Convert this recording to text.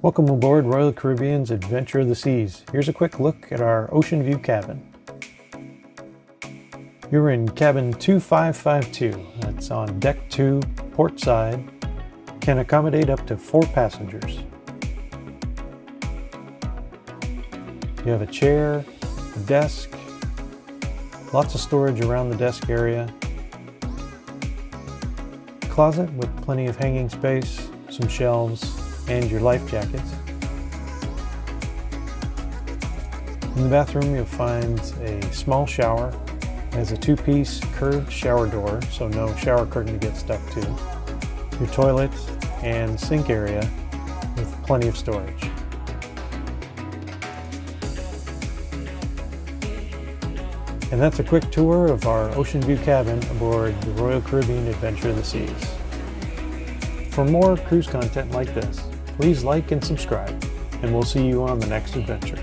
Welcome aboard Royal Caribbean's Adventure of the Seas. Here's a quick look at our ocean view cabin. You're in cabin 2552. That's on deck 2, port side. Can accommodate up to 4 passengers. You have a chair, a desk, lots of storage around the desk area, closet with plenty of hanging space, some shelves, and your life jackets. In the bathroom you'll find a small shower. It has a 2-piece curved shower door, so no shower curtain to get stuck to. Your toilet and sink area with plenty of storage. And that's a quick tour of our ocean view cabin aboard the Royal Caribbean Adventure of the Seas. For more cruise content like this, please like and subscribe, and we'll see you on the next adventure.